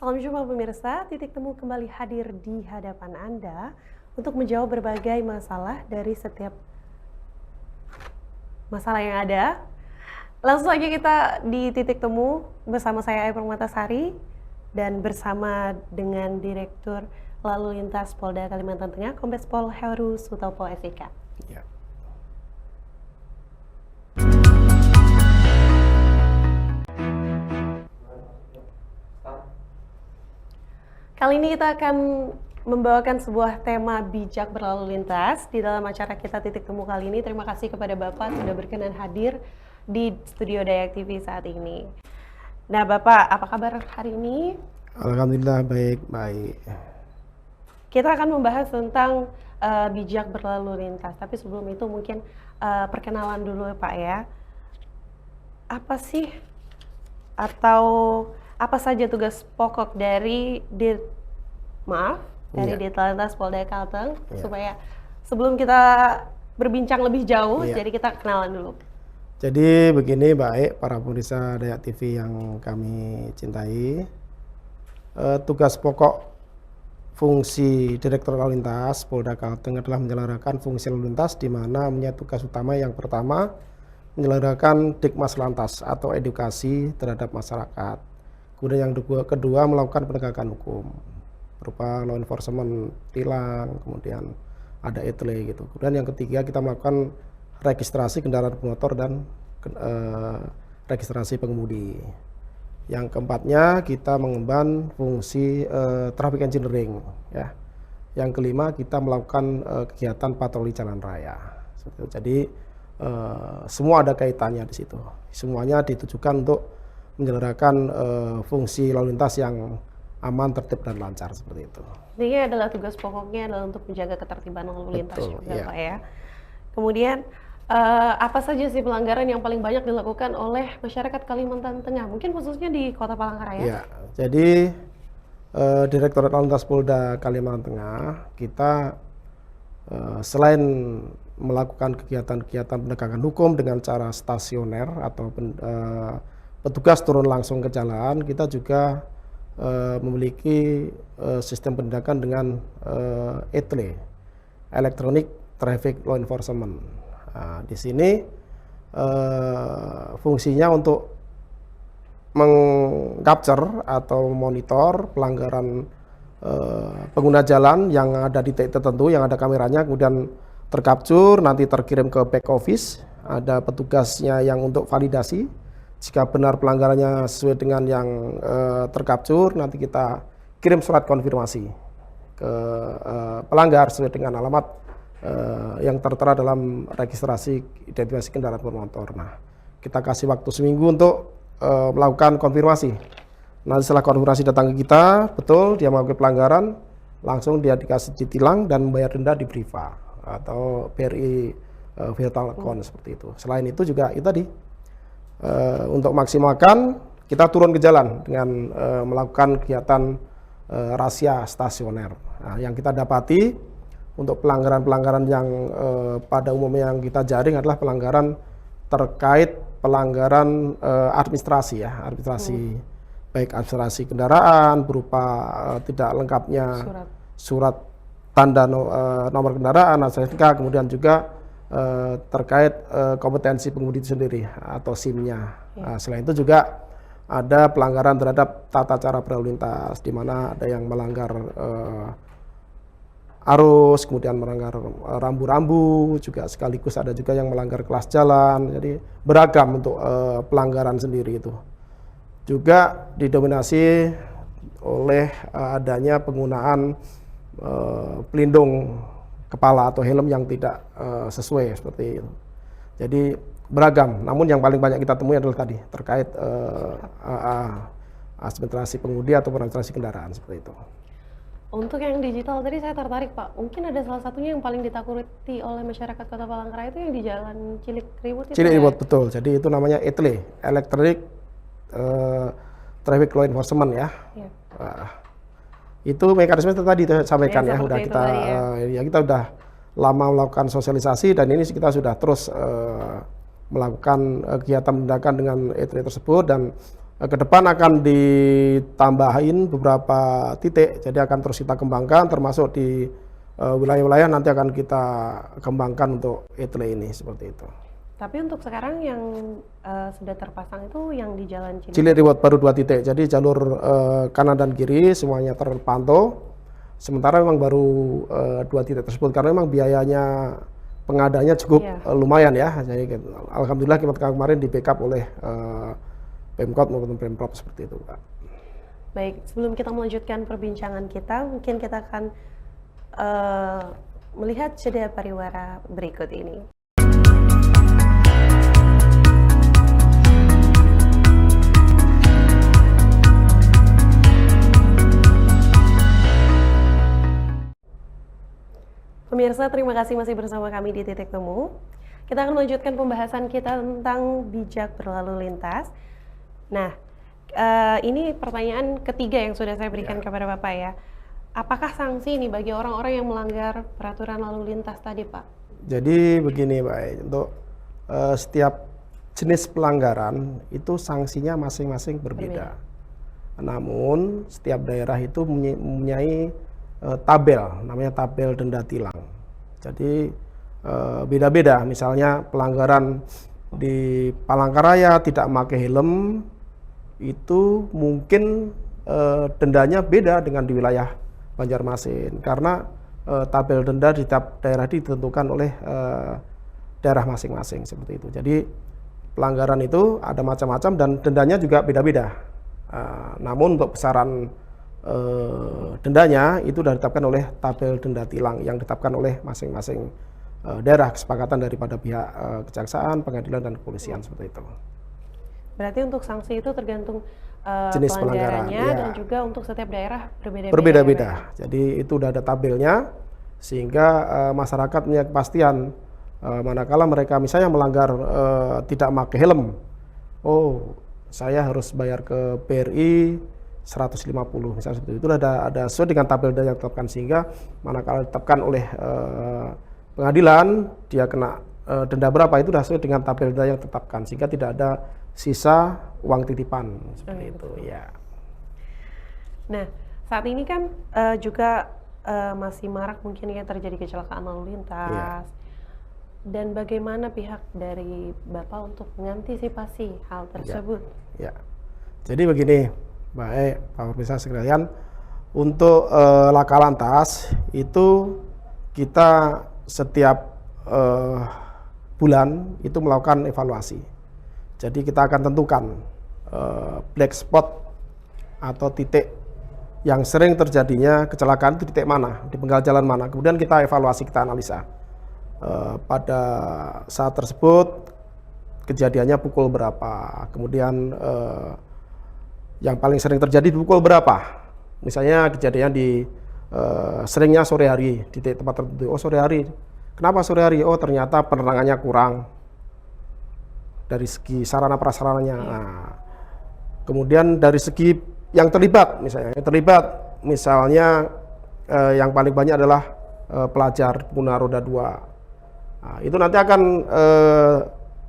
Salam jumpa pemirsa, Titik Temu kembali hadir di hadapan Anda untuk menjawab berbagai masalah dari setiap masalah yang ada. Langsung aja kita di Titik Temu bersama saya Ayu Permatasari dan bersama dengan Direktur Lalu Lintas Polda Kalimantan Tengah, Kombes Pol Heru Sutopo SIK. Ya. Kali ini kita akan membawakan sebuah tema bijak berlalu lintas di dalam acara kita Titik Temu kali ini. Terima kasih kepada Bapak sudah berkenan hadir di studio Dayak TV saat ini. Nah Bapak, apa kabar hari ini? Alhamdulillah baik. Kita akan membahas tentang bijak berlalu lintas. Tapi sebelum itu mungkin perkenalan dulu Pak ya. Apa sih atau apa saja tugas pokok dari Ditlantas Polda Kalteng, supaya sebelum kita berbincang lebih jauh, jadi kita kenalan dulu. Jadi begini baik para pemirsa Dayak TV yang kami cintai, tugas pokok fungsi Direktur Lalu Lintas Polda Kalteng adalah menyelenggarakan fungsi lalu lintas, di mana punya tugas utama yang pertama menyelenggarakan Dikmas Lantas atau edukasi terhadap masyarakat. Kemudian yang kedua melakukan penegakan hukum berupa law enforcement, tilang, kemudian ada etle gitu. Kemudian yang ketiga kita melakukan registrasi kendaraan bermotor dan registrasi pengemudi. Yang keempatnya kita mengemban fungsi traffic engineering ya. Yang kelima kita melakukan kegiatan patroli jalan raya. Jadi semua ada kaitannya di situ. Semuanya ditujukan untuk menyelenggarakan fungsi lalu lintas yang aman, tertib dan lancar seperti itu. Intinya adalah tugas pokoknya adalah untuk menjaga ketertiban lalu lintas juga Pak ya. Kemudian apa saja sih pelanggaran yang paling banyak dilakukan oleh masyarakat Kalimantan Tengah? Mungkin khususnya di Kota Palangkaraya. Ya, jadi Direktorat Lalu Lintas Polda Kalimantan Tengah kita selain melakukan kegiatan-kegiatan penegakan hukum dengan cara stasioner atau petugas turun langsung ke jalan, kita juga memiliki sistem penindakan dengan ETLE, Electronic Traffic Law Enforcement. Nah, di sini fungsinya untuk mengcapture atau monitor pelanggaran pengguna jalan yang ada di titik tertentu, yang ada kameranya, kemudian tercapture, nanti terkirim ke back office, ada petugasnya yang untuk validasi. Jika benar pelanggarannya sesuai dengan yang tercapture, nanti kita kirim surat konfirmasi ke pelanggar sesuai dengan alamat yang tertera dalam registrasi identifikasi kendaraan bermotor. Nah, kita kasih waktu seminggu untuk melakukan konfirmasi. Nanti setelah konfirmasi datang ke kita, betul dia melakukan pelanggaran, langsung dia dikasih tilang dan membayar denda di BRIVA atau BRI virtual account seperti itu. Selain itu juga itu tadi, untuk maksimalkan kita turun ke jalan dengan melakukan kegiatan razia stasioner. Nah, yang kita dapati untuk pelanggaran-pelanggaran yang pada umumnya yang kita jaring adalah pelanggaran terkait pelanggaran administrasi ya, administrasi baik administrasi kendaraan berupa tidak lengkapnya surat tanda nomor kendaraan, STNK, kemudian juga terkait kompetensi pengemudi itu sendiri atau SIM-nya. Nah, selain itu juga ada pelanggaran terhadap tata cara berlalu lintas, di mana ada yang melanggar arus, kemudian melanggar rambu-rambu, juga sekaligus ada juga yang melanggar kelas jalan. Jadi beragam untuk pelanggaran sendiri itu. Juga didominasi oleh adanya penggunaan pelindung kepala atau helm yang tidak sesuai seperti itu. Jadi beragam, namun yang paling banyak kita temui adalah tadi terkait administrasi pengemudi atau administrasi kendaraan seperti itu. Untuk yang digital tadi saya tertarik Pak, mungkin ada salah satunya yang paling ditakuti oleh masyarakat Kota Palangkaraya itu yang di Jalan Cilikriwut itu. Cilikriwut betul, jadi itu namanya ETLE, Electronic Traffic Law Enforcement ya. Itu mekanisme tadi saya sampaikan ya, udah kita kita udah lama melakukan sosialisasi dan ini kita sudah terus melakukan kegiatan penindakan dengan ETLE tersebut, dan ke depan akan ditambahin beberapa titik, jadi akan terus kita kembangkan, termasuk di wilayah-wilayah nanti akan kita kembangkan untuk etle ini seperti itu. Tapi untuk sekarang yang sudah terpasang itu yang di Jalan Cilik Riwot baru 2 titik, jadi jalur kanan dan kiri semuanya terpantau. Sementara memang baru 2 titik tersebut karena memang biayanya pengadanya cukup lumayan ya. Jadi alhamdulillah kemarin di backup oleh Pemkot maupun Pemprov seperti itu, Pak. Baik, sebelum kita melanjutkan perbincangan kita, mungkin kita akan melihat jeda pariwara berikut ini. Pemirsa, terima kasih masih bersama kami di Titik Temu. Kita akan melanjutkan pembahasan kita tentang bijak berlalu lintas. Nah, ini pertanyaan ketiga yang sudah saya berikan kepada Bapak ya. Apakah sanksi ini bagi orang-orang yang melanggar peraturan lalu lintas tadi, Pak? Jadi begini, Pak, untuk setiap jenis pelanggaran itu sanksinya masing-masing berbeda. Namun setiap daerah itu mempunyai tabel, namanya tabel denda tilang. Jadi beda-beda, misalnya pelanggaran di Palangkaraya tidak memakai helm, itu mungkin dendanya beda dengan di wilayah Banjarmasin, karena tabel denda di tiap daerah ditentukan oleh daerah masing-masing seperti itu. Jadi pelanggaran itu ada macam-macam dan dendanya juga beda-beda. Namun untuk besaran dendanya itu sudah ditetapkan oleh tabel denda tilang yang ditetapkan oleh masing-masing daerah, kesepakatan daripada pihak kejaksaan, pengadilan dan kepolisian seperti itu. Berarti untuk sanksi itu tergantung jenis pelanggarannya dan juga untuk setiap daerah berbeda-beda. Berbeda-beda. Jadi itu sudah ada tabelnya sehingga masyarakat punya kepastian manakala mereka misalnya melanggar tidak pakai helm. Oh, saya harus bayar ke BRI 150 misalnya seperti itu. Ada sesuai dengan tabel yang ditetapkan, sehingga manakala ditetapkan oleh pengadilan dia kena denda berapa itu sudah sesuai dengan tabel denda yang ditetapkan, sehingga tidak ada sisa uang titipan seperti itu ya. Nah, saat ini kan juga masih marak mungkin ya terjadi kecelakaan lalu lintas. Dan bagaimana pihak dari Bapak untuk mengantisipasi hal tersebut? Ya. Jadi begini, baik Pak Pemirsa sekalian, untuk laka lantas itu kita setiap bulan itu melakukan evaluasi. Jadi kita akan tentukan black spot atau titik yang sering terjadinya kecelakaan itu titik mana, di penggal jalan mana. Kemudian kita evaluasi, kita analisa. Pada saat tersebut kejadiannya pukul berapa, kemudian yang paling sering terjadi di pukul berapa. Misalnya kejadiannya di seringnya sore hari di tempat tertentu. Oh, sore hari. Kenapa sore hari? Oh, ternyata penerangannya kurang dari segi sarana prasarananya. Nah, kemudian dari segi yang terlibat, misalnya yang paling banyak adalah pelajar pengguna roda 2. Nah, itu nanti akan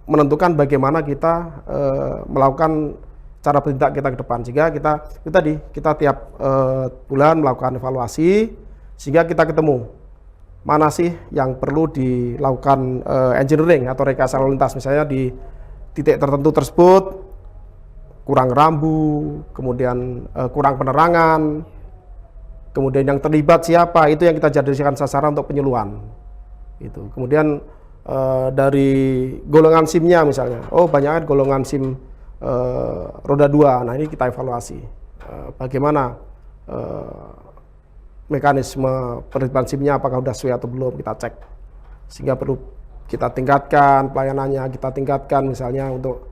menentukan bagaimana kita melakukan cara bertindak kita ke depan, sehingga kita tiap bulan melakukan evaluasi sehingga kita ketemu mana sih yang perlu dilakukan engineering atau rekayasa lalu lintas, misalnya di titik tertentu tersebut kurang rambu, kemudian kurang penerangan, kemudian yang terlibat siapa, itu yang kita jadikan sasaran untuk penyuluhan. Itu. Kemudian dari golongan SIM-nya misalnya, oh banyak golongan SIM roda 2, nah ini kita evaluasi bagaimana mekanisme penerbitan SIM-nya, apakah sudah sesuai atau belum, kita cek, sehingga perlu kita tingkatkan pelayanannya, kita tingkatkan misalnya untuk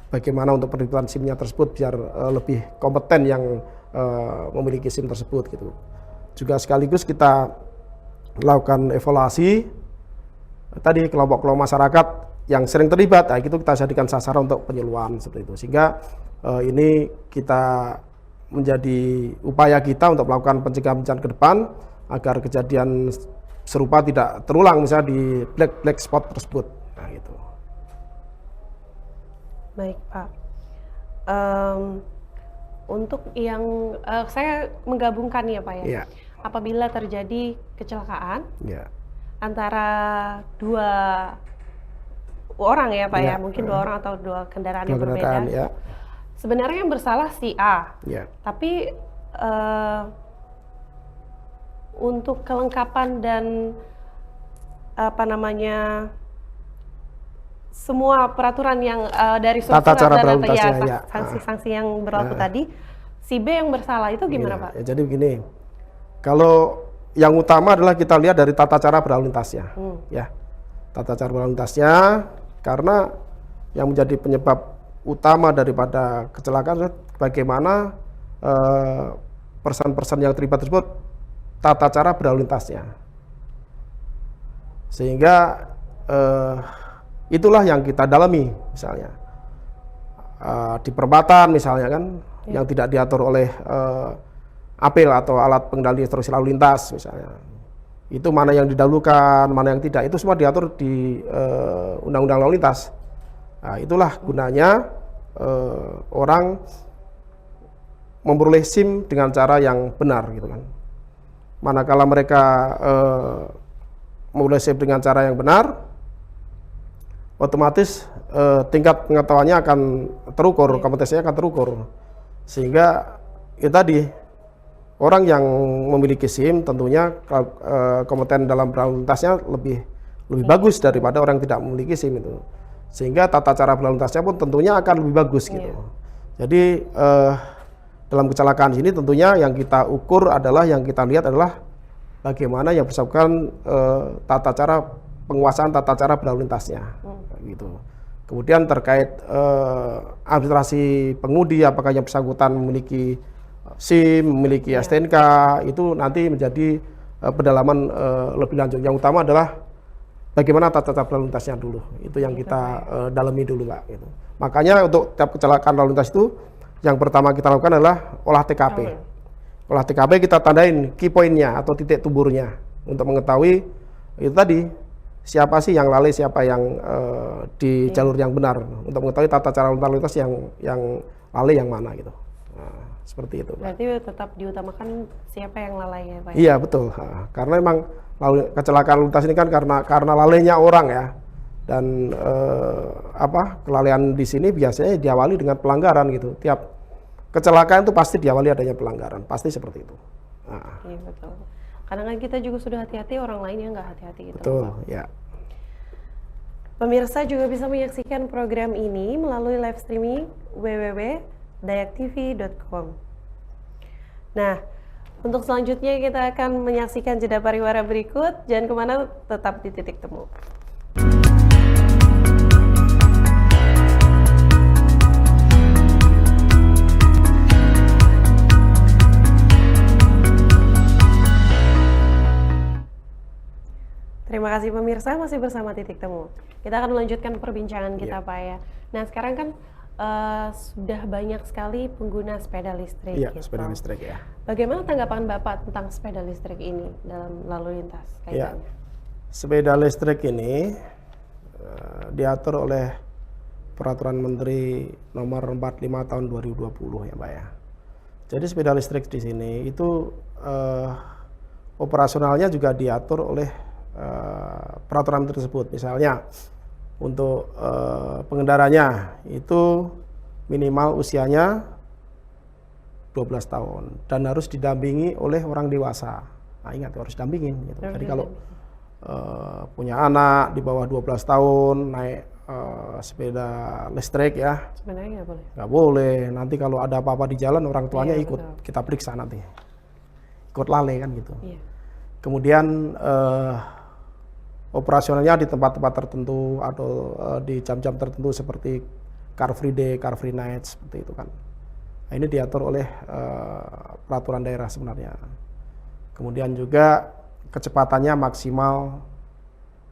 bagaimana untuk penerbitan SIM-nya tersebut biar lebih kompeten yang memiliki SIM tersebut gitu. Juga sekaligus kita lakukan evaluasi tadi kelompok-kelompok masyarakat yang sering terlibat, nah itu kita jadikan sasaran untuk penyuluhan seperti itu, sehingga ini kita menjadi upaya kita untuk melakukan pencegahan ke depan agar kejadian serupa tidak terulang misalnya di black spot tersebut. Nah, gitu. Baik, Pak. Em, untuk yang saya menggabungkan ya Pak ya, Iya, apabila terjadi kecelakaan iya, antara dua orang ya Pak ya, iya. mungkin dua orang atau dua kendaraan Dua yang berbeda. kendaraan, ya, Sebenarnya yang bersalah si A, ya, tapi untuk kelengkapan dan apa namanya semua peraturan yang dari tata surat cara dan berlalu atau ya lintasnya, ya. sanksi-sanksi yang berlaku tadi, si B yang bersalah itu gimana Iya, Pak? ya, jadi begini, kalau yang utama adalah kita lihat dari tata cara berlalu lintasnya, ya, tata cara berlalu lintasnya, karena yang menjadi penyebab utama daripada kecelakaan adalah bagaimana person-person yang terlibat tersebut tata cara berlalu lintasnya, sehingga itulah yang kita dalami, misalnya di perempatan misalnya kan, yang tidak diatur oleh APL atau alat pengendali instruksi lalu lintas misalnya, itu mana yang didahulukan, mana yang tidak, itu semua diatur di undang-undang lalu lintas. Nah, itulah gunanya orang memperoleh SIM dengan cara yang benar gitu kan. Manakala mereka memperoleh SIM dengan cara yang benar, otomatis tingkat pengetahuannya akan terukur, kompetensinya akan terukur, sehingga itu tadi orang yang memiliki SIM tentunya kompeten dalam berlalu lintasnya lebih bagus daripada orang yang tidak memiliki SIM itu, sehingga tata cara berlalu lintasnya pun tentunya akan lebih bagus gitu. Jadi dalam kecelakaan ini tentunya yang kita ukur adalah, yang kita lihat adalah bagaimana yang bersangkutan tata cara penguasaan tata cara berlalu lintasnya, gitu. Kemudian terkait administrasi pengemudi, apakah yang bersangkutan memiliki SIM, memiliki STNK, itu nanti menjadi pendalaman lebih lanjut. Yang utama adalah bagaimana tata cara berlalu lintasnya dulu, itu yang kita dalami dulu Mbak. Gitu. Makanya untuk tiap kecelakaan lalu lintas itu, yang pertama kita lakukan adalah olah TKP. Olah TKP kita tandain key point-nya atau titik tuburnya untuk mengetahui itu tadi, siapa sih yang lalai, siapa yang di jalur yang benar, untuk mengetahui tata cara lalu lintas yang lalai yang mana gitu. Nah, seperti itu. Berarti tetap diutamakan siapa yang lalai ya Pak? Iya betul, karena memang kecelakaan lalu lintas ini kan karena lalainya orang ya, dan kelalaian di sini biasanya diawali dengan pelanggaran gitu. Tiap kecelakaan itu pasti diawali adanya pelanggaran, pasti seperti itu. Nah. Iya betul. Kadang kan kita juga sudah hati-hati, orang lain yang nggak hati-hati gitu. Betul, ya. Pemirsa juga bisa menyaksikan program ini melalui live streaming www.dayaktv.com. Nah, untuk selanjutnya kita akan menyaksikan jeda pariwara berikut. Jangan kemana, tetap di Titik Temu. Terima kasih pemirsa, masih bersama Titik Temu. Kita akan melanjutkan perbincangan kita Pak ya. Nah sekarang kan sudah banyak sekali pengguna sepeda listrik. Iya, gitu. sepeda listrik ya. Bagaimana tanggapan Bapak tentang sepeda listrik ini dalam lalu lintas Ya, kaitannya? sepeda listrik ini diatur oleh Peraturan Menteri Nomor 45 Tahun 2020 ya Pak ya. Jadi sepeda listrik di sini itu operasionalnya juga diatur oleh peraturan tersebut. Misalnya untuk pengendaranya itu minimal usianya 12 tahun dan harus didampingi oleh orang dewasa. Nah ingat, harus dampingin gitu. Jadi kalau punya anak di bawah 12 tahun naik sepeda listrik ya, Sebenarnya nggak boleh. nggak boleh. Nanti kalau ada apa-apa di jalan orang tuanya Iya, ikut, betul. kita periksa nanti, ikut lalai kan gitu. Iya. Kemudian operasionalnya di tempat-tempat tertentu atau di jam-jam tertentu seperti Car Free Day, Car Free Night, seperti itu kan. Nah, ini diatur oleh peraturan daerah sebenarnya. Kemudian juga kecepatannya maksimal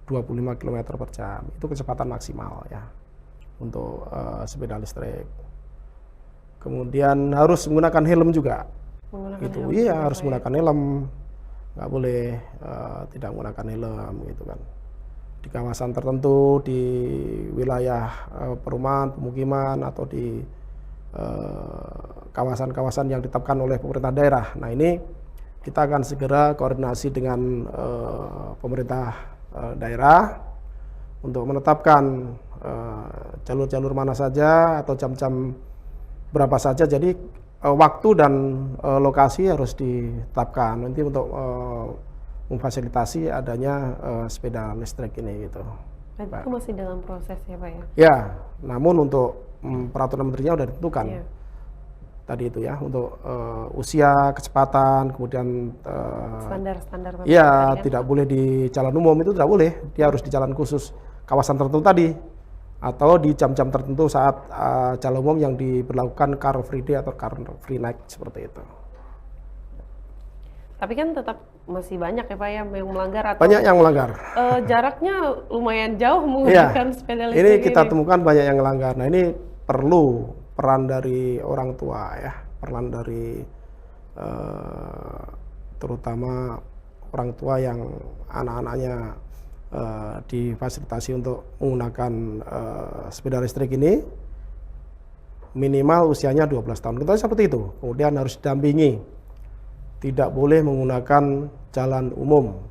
25 km per jam. Itu kecepatan maksimal ya untuk sepeda listrik. Kemudian harus menggunakan helm juga. Menggunakan Gitu. helm Iya, juga, harus Pak, ya? menggunakan helm. Nggak boleh tidak menggunakan helm gitu kan. Di kawasan tertentu, di wilayah perumahan, pemukiman, atau di kawasan-kawasan yang ditetapkan oleh pemerintah daerah. Nah ini kita akan segera koordinasi dengan pemerintah daerah untuk menetapkan jalur-jalur mana saja atau jam-jam berapa saja. Jadi waktu dan lokasi harus ditetapkan nanti untuk memfasilitasi adanya sepeda listrik ini gitu. Berarti itu masih dalam proses ya Pak ya? Ya, namun untuk peraturan menterinya sudah ditentukan. Iya. Tadi itu ya untuk usia, kecepatan, kemudian Standar-standar Bapak ya tadi kan? tidak boleh di jalan umum, itu tidak boleh, dia harus di jalan khusus kawasan tertentu tadi atau di jam-jam tertentu saat jalan umum yang diberlakukan car free day atau car free night seperti itu. Tapi kan tetap masih banyak ya Pak ya yang melanggar atau Banyak yang melanggar. jaraknya lumayan jauh Iya, menggunakan sepeda ini listrik kita temukan banyak yang melanggar. Nah ini perlu peran dari orang tua ya, peran dari terutama orang tua yang anak-anaknya difasilitasi untuk menggunakan sepeda listrik ini minimal usianya 12 tahun. Kita seperti itu. Kemudian harus didampingi, tidak boleh menggunakan jalan umum.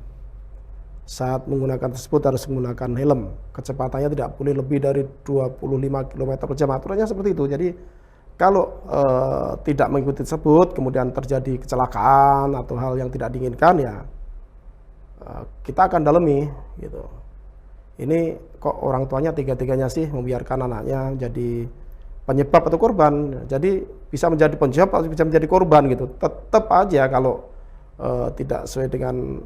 Saat menggunakan tersebut harus menggunakan helm. Kecepatannya tidak boleh lebih dari 25 km per jam. Aturannya seperti itu. Jadi kalau tidak mengikuti tersebut, kemudian terjadi kecelakaan atau hal yang tidak diinginkan, ya kita akan dalami. Gitu. Ini kok orang tuanya tega-teganya sih membiarkan anaknya jadi penyebab atau korban. Jadi bisa menjadi penyebab atau bisa menjadi korban gitu. Tetap aja kalau tidak sesuai dengan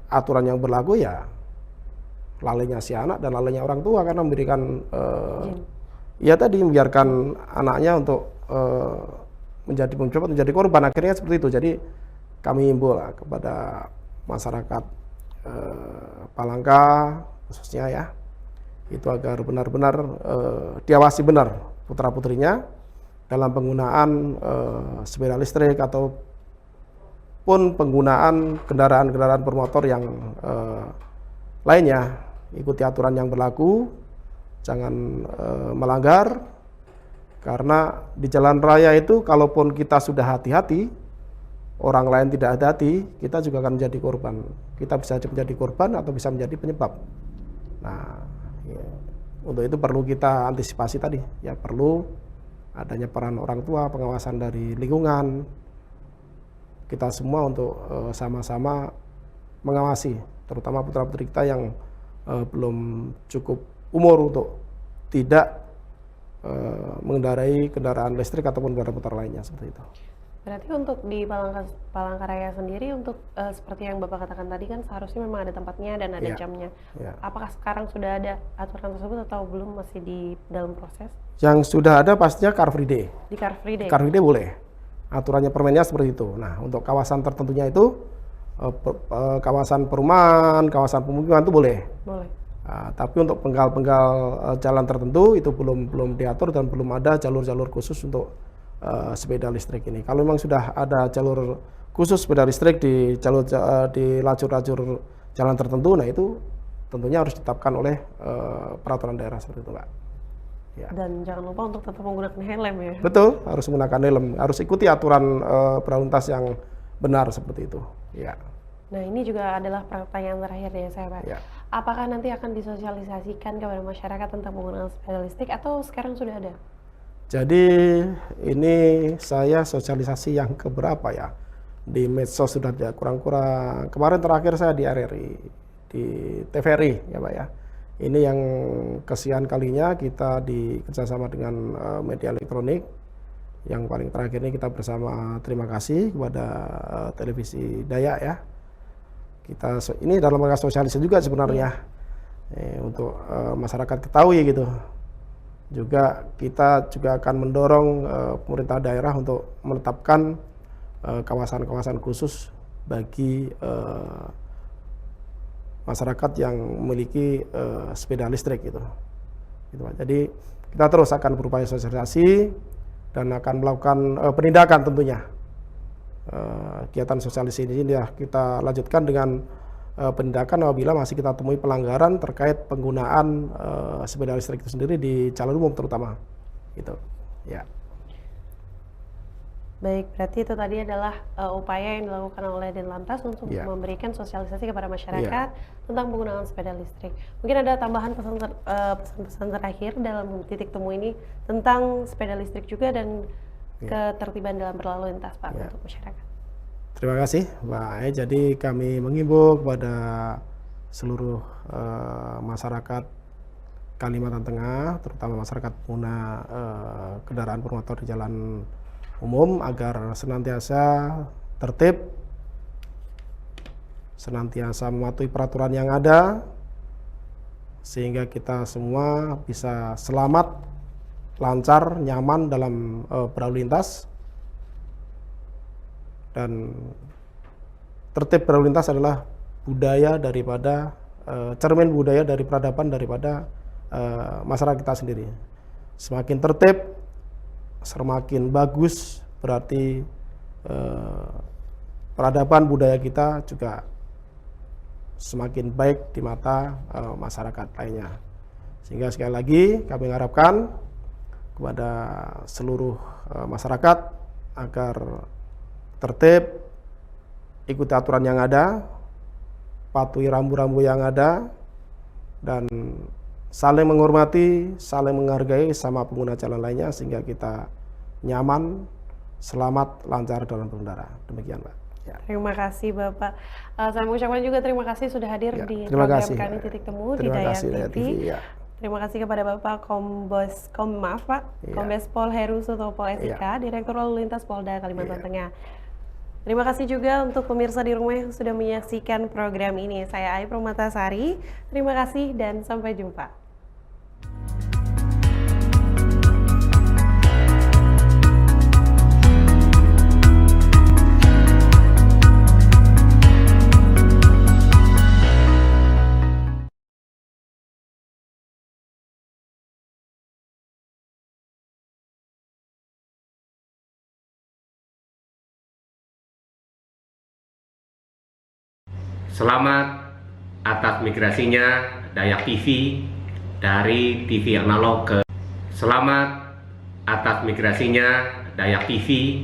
aturan yang berlaku, ya lalainya si anak dan lalainya orang tua karena memberikan ya tadi membiarkan anaknya untuk menjadi penyebab, menjadi korban, akhirnya seperti itu. Jadi kami himbau lah kepada masyarakat Palangka khususnya ya, itu agar benar-benar diawasi benar putra-putrinya dalam penggunaan sepeda listrik ataupun penggunaan kendaraan-kendaraan bermotor yang lainnya. Ikuti aturan yang berlaku, jangan melanggar, karena di jalan raya itu kalaupun kita sudah hati-hati, orang lain tidak hati-hati, kita juga akan menjadi korban. Kita bisa menjadi korban atau bisa menjadi penyebab. Nah, ya, untuk itu perlu kita antisipasi tadi, ya perlu adanya peran orang tua, pengawasan dari lingkungan, kita semua untuk sama-sama mengawasi, terutama putra-putri kita yang belum cukup umur untuk tidak mengendarai kendaraan listrik ataupun kendaraan motor lainnya seperti itu. Berarti untuk di Palangkaraya sendiri untuk seperti yang Bapak katakan tadi kan seharusnya memang ada tempatnya dan ada Ya. jamnya. Ya. Apakah sekarang sudah ada aturan tersebut atau belum, masih di dalam proses? Yang sudah ada pastinya Car Free Day. Di Car Free Day? Car Free Day boleh. Aturannya permennya seperti itu. Nah, untuk kawasan tertentunya itu kawasan perumahan, kawasan pemukiman itu boleh. Boleh. Nah, tapi untuk penggal-penggal jalan tertentu itu belum diatur dan belum ada jalur-jalur khusus untuk sepeda listrik ini. Kalau memang sudah ada jalur khusus sepeda listrik di jalur di lajur-lajur jalan tertentu, nah itu tentunya harus ditetapkan oleh peraturan daerah seperti itu, Pak. Ya. Dan jangan lupa untuk tetap menggunakan helm ya. Betul, harus menggunakan helm, harus ikuti aturan berlalu lintas yang benar seperti itu. Ya. Nah ini juga adalah pertanyaan terakhir dari saya Pak. Ya. Apakah nanti akan disosialisasikan kepada masyarakat tentang penggunaan sepeda listrik atau sekarang sudah ada? Jadi ini saya sosialisasi yang keberapa ya? Di medsos sudah ada kurang-kurang. Kemarin terakhir saya di RRI, di TVRI ya Pak ya. Ini yang kesekian kalinya kita kerjasama dengan media elektronik. Yang paling terakhir ini kita bersama terima kasih kepada televisi Dayak ya. Kita ini dalam rangka sosialisasi juga sebenarnya untuk masyarakat ketahui gitu. Juga kita juga akan mendorong pemerintah daerah untuk menetapkan kawasan-kawasan khusus bagi masyarakat yang memiliki sepeda listrik gitu. Jadi kita terus akan berupaya sosialisasi dan akan melakukan penindakan tentunya. Kegiatan sosialisasi ini ya kita lanjutkan dengan penindakan apabila masih kita temui pelanggaran terkait penggunaan sepeda listrik itu sendiri di jalan umum terutama. Gitu. Ya. Baik, berarti itu tadi adalah upaya yang dilakukan oleh Dinlantas untuk Iya. memberikan sosialisasi kepada Iya. masyarakat tentang penggunaan sepeda listrik. Mungkin ada tambahan pesan-pesan terakhir dalam titik temu ini tentang sepeda listrik juga dan ketertiban dalam berlalu lintas, Pak, Iya. untuk masyarakat. Terima kasih, Mbak Ai. Jadi kami menghimbau kepada seluruh masyarakat Kalimantan Tengah, terutama masyarakat pengguna kendaraan bermotor di jalan umum agar senantiasa tertib, senantiasa mematuhi peraturan yang ada, sehingga kita semua bisa selamat, lancar, nyaman dalam berlalu lintas. Dan tertib berlalu lintas adalah budaya daripada cermin budaya dari peradaban daripada masyarakat kita sendiri. Semakin tertib, semakin bagus, berarti peradaban budaya kita juga semakin baik di mata masyarakat lainnya. Sehingga sekali lagi kami mengharapkan kepada seluruh masyarakat agar tertib, ikuti aturan yang ada, patuhi rambu-rambu yang ada, dan saling menghormati, saling menghargai sama pengguna jalan lainnya sehingga kita nyaman, selamat, lancar dalam berkendara. Demikian, Pak. Ya. Terima kasih, Bapak. Saya mengucapkan juga terima kasih sudah hadir Ya, di terima program kasih, kami Pak. Titik Temu di Terima Dayang kasih, Dayang TV. TV, ya. Terima kasih kepada Bapak Iya. Kombes Pol Heru Sutopo SIK, Direktur Lalu Lintas Polda Kalimantan Tengah. Terima kasih juga untuk pemirsa di rumah yang sudah menyaksikan program ini. Saya Ai Permatasari. Terima kasih dan sampai jumpa. Selamat atas migrasinya Dayak TV dari TV analog ke Selamat atas migrasinya Dayak TV